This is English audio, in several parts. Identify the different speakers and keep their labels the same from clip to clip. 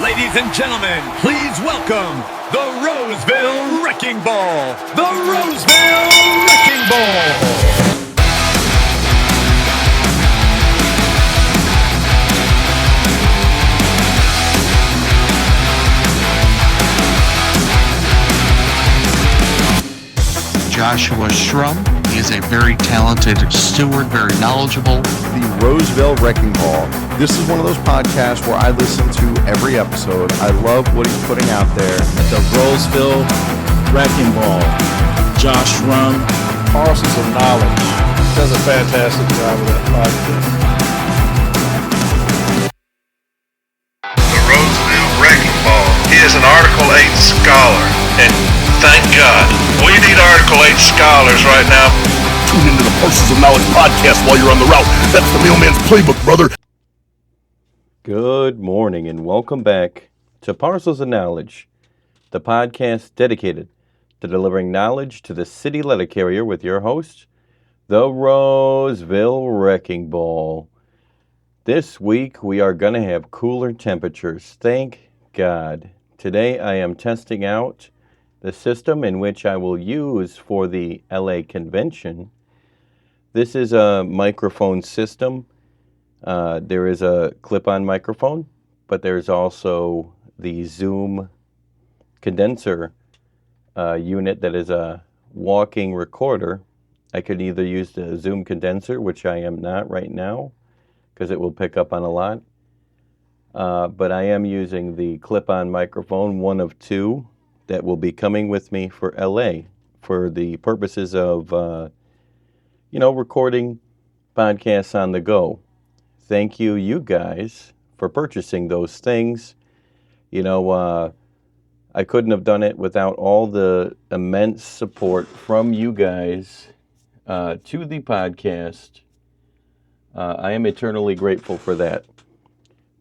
Speaker 1: Ladies and gentlemen, please welcome the Roseville Wrecking Ball. The Roseville Wrecking Ball.
Speaker 2: Joshua Shrum. He is a very talented steward, very knowledgeable.
Speaker 3: The Roseville Wrecking Ball. This is one of those podcasts where I listen to every episode. I love what he's putting out there.
Speaker 4: The Roseville Wrecking Ball. Josh Shrum.
Speaker 5: Parcels of Knowledge. Does a fantastic job with that podcast.
Speaker 6: The Roseville Wrecking Ball. He is an Article 8 scholar, and thank God. We need Article 8 scholars right now.
Speaker 7: Tune into the Parcels of Knowledge podcast while you're on the route. That's the mailman's playbook, brother.
Speaker 8: Good morning and welcome back to Parcels of Knowledge, the podcast dedicated to delivering knowledge to the city letter carrier with your host, the Roseville Wrecking Ball. This week we are going to have cooler temperatures. Thank God. Today I am testing out the system in which I will use for the LA convention. This is a microphone system. There is a clip-on microphone, but there's also the Zoom condenser unit that is a walking recorder. I could either use the Zoom condenser, which I am not right now, because it will pick up on a lot. But I am using the clip-on microphone, one of two, that will be coming with me for LA for the purposes of, recording podcasts on the go. Thank you guys, for purchasing those things. I couldn't have done it without all the immense support from you guys to the podcast. I am eternally grateful for that.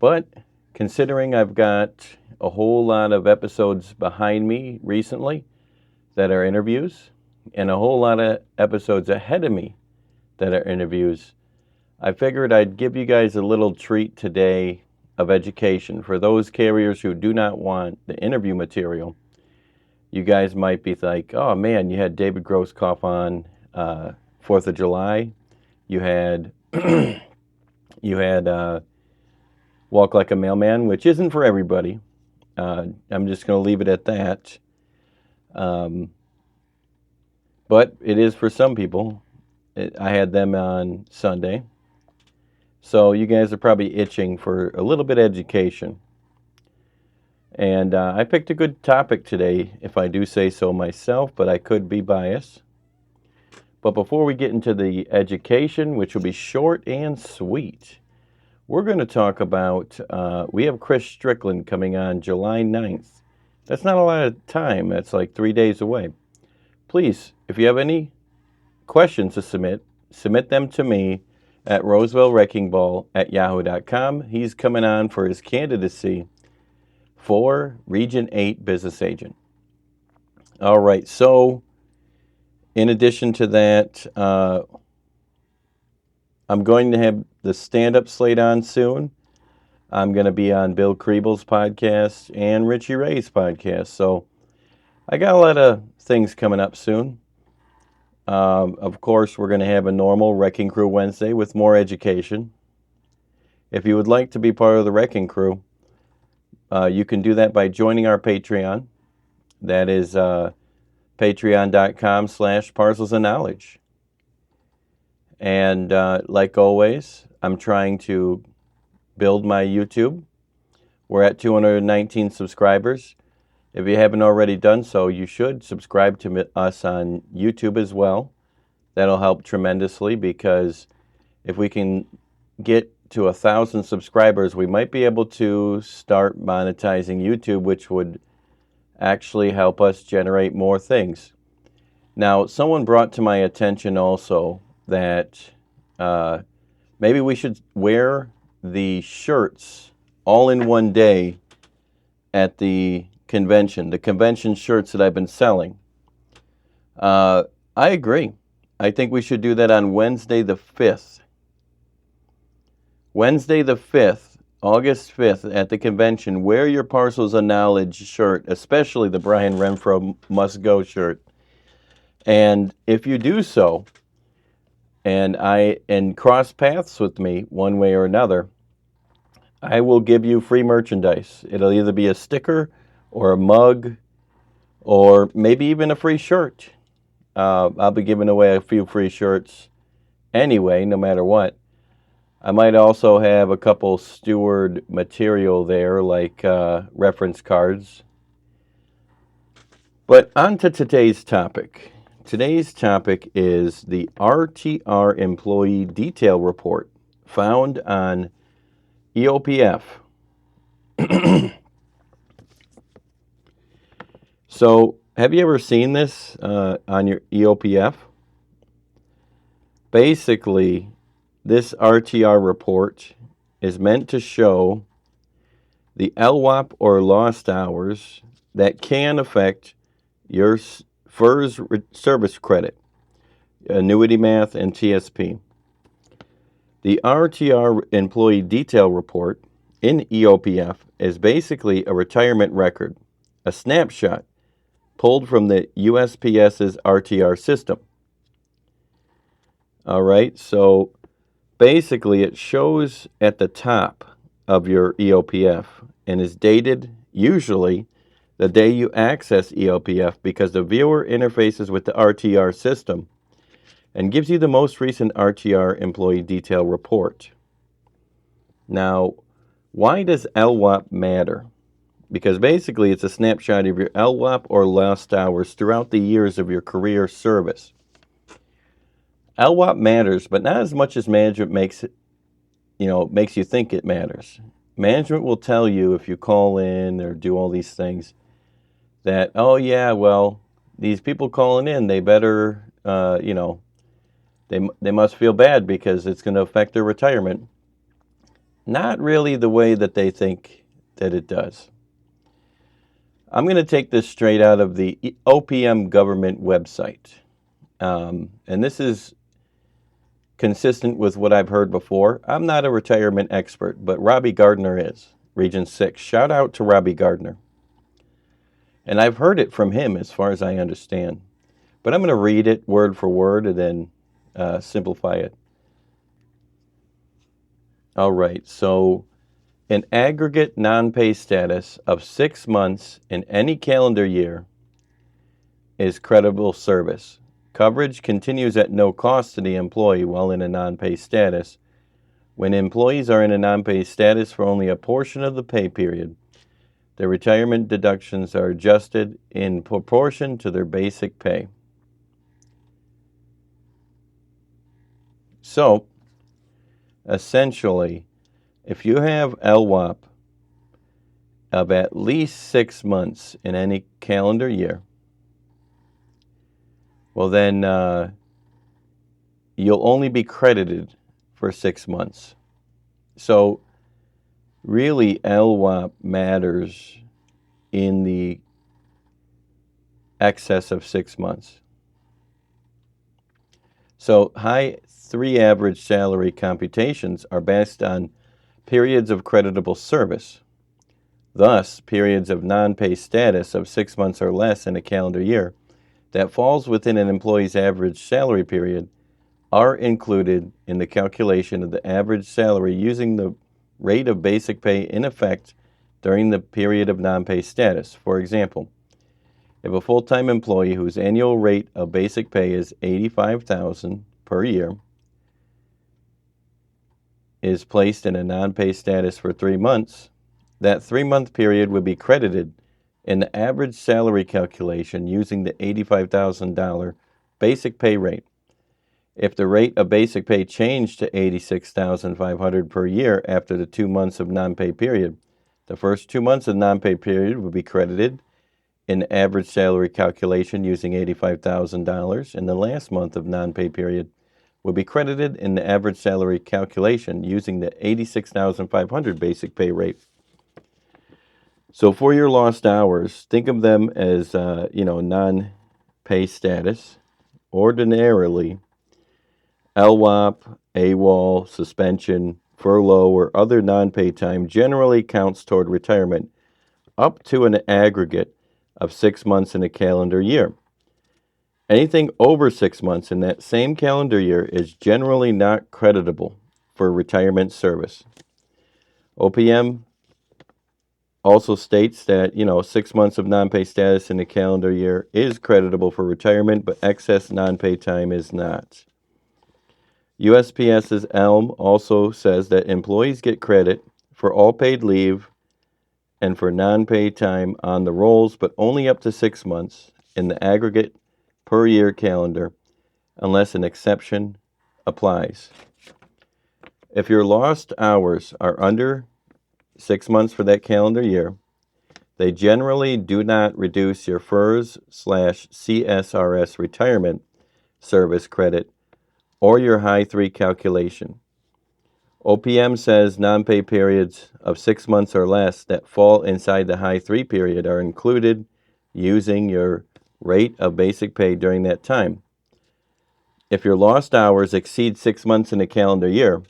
Speaker 8: But considering I've got a whole lot of episodes behind me recently that are interviews, and a whole lot of episodes ahead of me that are interviews, I figured I'd give you guys a little treat today of education. For those carriers who do not want the interview material, you guys might be like, oh man, you had David Grosskopf on 4th of July. You had Walk Like a Mailman, which isn't for everybody. I'm just going to leave it at that. But it is for some people. I had them on Sunday. So you guys are probably itching for a little bit of education. And I picked a good topic today, if I do say so myself, but I could be biased. But before we get into the education, which will be short and sweet, we're going to talk about, we have Chris Strickland coming on July 9th. That's not a lot of time. That's like 3 days away. Please, if you have any questions to submit them to me at rosevillewreckingball@yahoo.com. He's coming on for his candidacy for Region 8 Business Agent. All right, so in addition to that, I'm going to have the stand-up slate on soon. I'm going to be on Bill Kriebel's podcast and Richie Ray's podcast. So I got a lot of things coming up soon. Of course, we're going to have a normal Wrecking Crew Wednesday with more education. If you would like to be part of the Wrecking Crew, you can do that by joining our Patreon. That is patreon.com/parcels of knowledge. And like always, I'm trying to build my YouTube. We're at 219 subscribers. If you haven't already done so, you should subscribe to us on YouTube as well. That'll help tremendously, because if we can get to 1,000 subscribers, we might be able to start monetizing YouTube, which would actually help us generate more things. Now, someone brought to my attention also that maybe we should wear the shirts all in one day at the convention shirts that I've been selling. I agree. I think we should do that on Wednesday the 5th. Wednesday the 5th August 5th at the convention, wear your Parcels of Knowledge shirt, especially the Brian Renfro Must Go shirt. And if you do so, and cross paths with me one way or another, I will give you free merchandise. It'll either be a sticker or a mug or maybe even a free shirt. I'll be giving away a few free shirts anyway, no matter what. I might also have a couple steward material there, like reference cards. But on to today's topic. Today's topic is the RTR Employee Detail Report found on EOPF. So, have you ever seen this on your EOPF? Basically, this RTR report is meant to show the LWOP or lost hours that can affect your FERS service credit, annuity math, and TSP. The RTR Employee Detail Report in EOPF is basically a retirement record, a snapshot pulled from the USPS's RTR system. All right, so basically it shows at the top of your EOPF and is dated usually the day you access EOPF, because the viewer interfaces with the RTR system and gives you the most recent RTR Employee Detail Report. Now, why does LWOP matter? Because basically it's a snapshot of your LWOP or lost hours throughout the years of your career service. LWOP matters, but not as much as management makes you think it matters. Management will tell you if you call in or do all these things that, oh yeah, well, these people calling in, they better, they must feel bad because it's going to affect their retirement. Not really the way that they think that it does. I'm going to take this straight out of the OPM government website. And this is consistent with what I've heard before. I'm not a retirement expert, but Robbie Gardner is, Region 6. Shout out to Robbie Gardner. And I've heard it from him as far as I understand. But I'm going to read it word for word and then simplify it. All right, so an aggregate non-pay status of 6 months in any calendar year is credible service. Coverage continues at no cost to the employee while in a non-pay status. When employees are in a non-pay status for only a portion of the pay period, their retirement deductions are adjusted in proportion to their basic pay. So, essentially, if you have LWOP of at least 6 months in any calendar year, well then you'll only be credited for 6 months. So really LWOP matters in the excess of 6 months. So high 3 average salary computations are based on periods of creditable service. Thus, periods of non-pay status of 6 months or less in a calendar year that falls within an employee's average salary period are included in the calculation of the average salary using the rate of basic pay in effect during the period of non-pay status. For example, if a full-time employee whose annual rate of basic pay is $85,000 per year is placed in a non-pay status for 3 months, that 3-month period would be credited in the average salary calculation using the $85,000 basic pay rate. If the rate of basic pay changed to $86,500 per year after the 2 months of non-pay period, the first 2 months of non-pay period would be credited in the average salary calculation using $85,000, and the last month of non-pay period will be credited in the average salary calculation using the $86,500 basic pay rate. So for your lost hours, think of them as, non-pay status. Ordinarily, LWOP, AWOL, suspension, furlough, or other non-paid time generally counts toward retirement up to an aggregate of 6 months in a calendar year. Anything over 6 months in that same calendar year is generally not creditable for retirement service. OPM also states that, 6 months of non-pay status in a calendar year is creditable for retirement, but excess non-pay time is not. USPS's ELM also says that employees get credit for all paid leave and for non-paid time on the rolls, but only up to 6 months in the aggregate per year calendar, unless an exception applies. If your lost hours are under 6 months for that calendar year, they generally do not reduce your FERS/CSRS retirement service credit or your high 3 calculation. OPM says non-pay periods of 6 months or less that fall inside the high 3 period are included using your rate of basic pay during that time. If your lost hours exceed 6 months in a calendar year,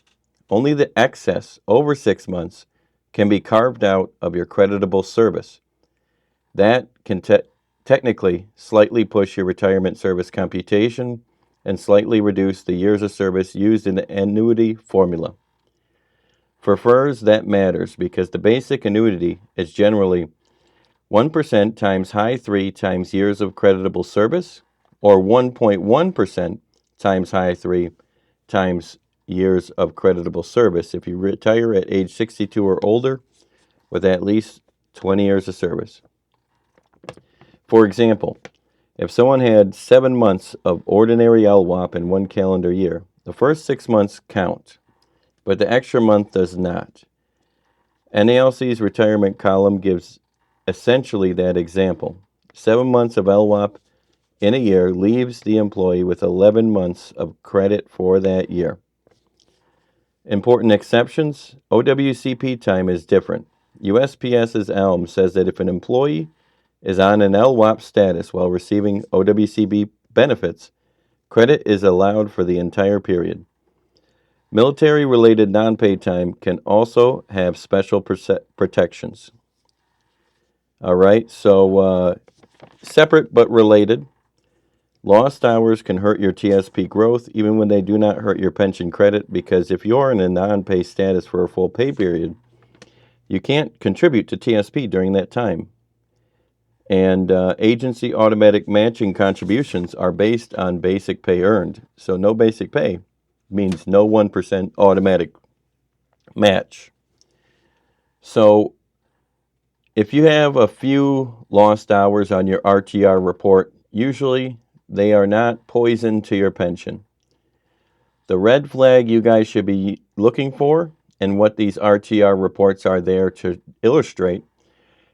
Speaker 8: only the excess over 6 months can be carved out of your creditable service. That can technically slightly push your retirement service computation and slightly reduce the years of service used in the annuity formula. For FERS, that matters because the basic annuity is generally 1% times high 3 times years of creditable service, or 1.1% times high 3 times years of creditable service if you retire at age 62 or older with at least 20 years of service. For example, if someone had 7 months of ordinary LWOP in one calendar year, the first 6 months count, but the extra month does not. NALC's retirement column gives essentially that example. 7 months of LWOP in a year leaves the employee with 11 months of credit for that year. Important exceptions: OWCP time is different. USPS's ELM says that if an employee is on an LWOP status while receiving OWCP benefits, credit is allowed for the entire period. Military-related non-paid time can also have special protections. All right, so separate but related. Lost hours can hurt your TSP growth even when they do not hurt your pension credit, because if you're in a non-pay status for a full pay period, you can't contribute to TSP during that time. And agency automatic matching contributions are based on basic pay earned. So no basic pay means no 1% automatic match. So if you have a few lost hours on your RTR report, usually they are not poison to your pension. The red flag you guys should be looking for, and what these RTR reports are there to illustrate,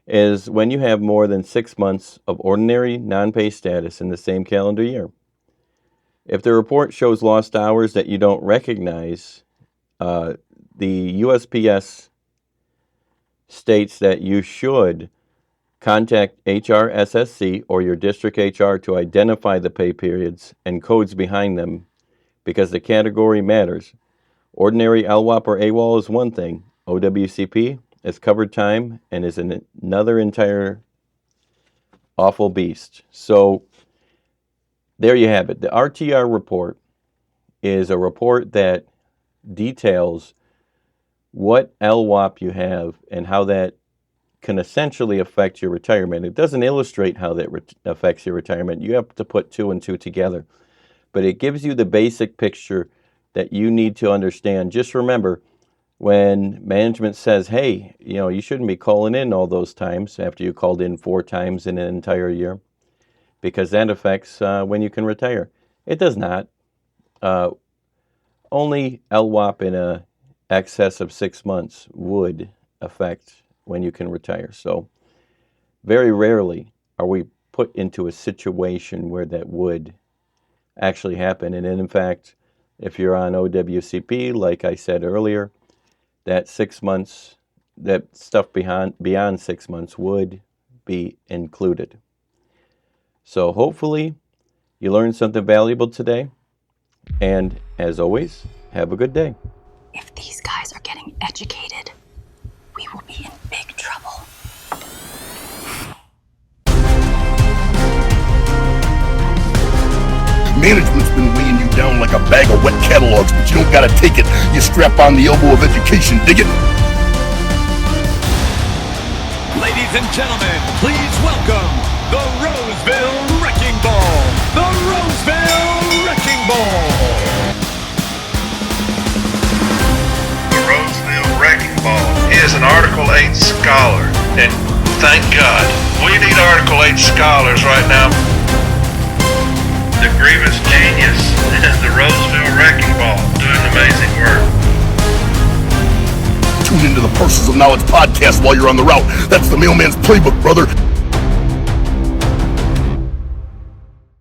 Speaker 8: is when you have more than 6 months of ordinary non-pay status in the same calendar year. If the report shows lost hours that you don't recognize, the USPS states that you should contact HRSSC or your district HR to identify the pay periods and codes behind them, because the category matters. Ordinary LWOP or AWOL is one thing. OWCP is covered time and is another entire awful beast. So there you have it. The RTR report is a report that details what LWOP you have and how that can essentially affect your retirement. It doesn't illustrate how that affects your retirement. You have to put 2 and 2 together. But it gives you the basic picture that you need to understand. Just remember, when management says, hey, you shouldn't be calling in all those times after you called in 4 times in an entire year, because that affects when you can retire. It does not. Only LWOP in a excess of 6 months would affect when you can retire. So very rarely are we put into a situation where that would actually happen. And in fact, if you're on OWCP, like I said earlier, that 6 months, that stuff beyond 6 months would be included. So hopefully you learned something valuable today. And as always, have a good day.
Speaker 9: If these guys are getting educated, we will be in big trouble.
Speaker 7: Management's been weighing you down like a bag of wet catalogs, but you don't gotta take it. You strap on the elbow of education, dig it?
Speaker 1: Ladies and gentlemen, please welcome the Roseville Wrecking Ball. The Roseville Wrecking Ball.
Speaker 6: The Roseville Wrecking Ball is an Article 8 scholar, and thank God, we need Article 8 scholars right now. The grievous genius is the Roseville Wrecking Ball, doing amazing work.
Speaker 7: Tune into the Parcels of Knowledge podcast while you're on the route. That's the mailman's playbook, brother.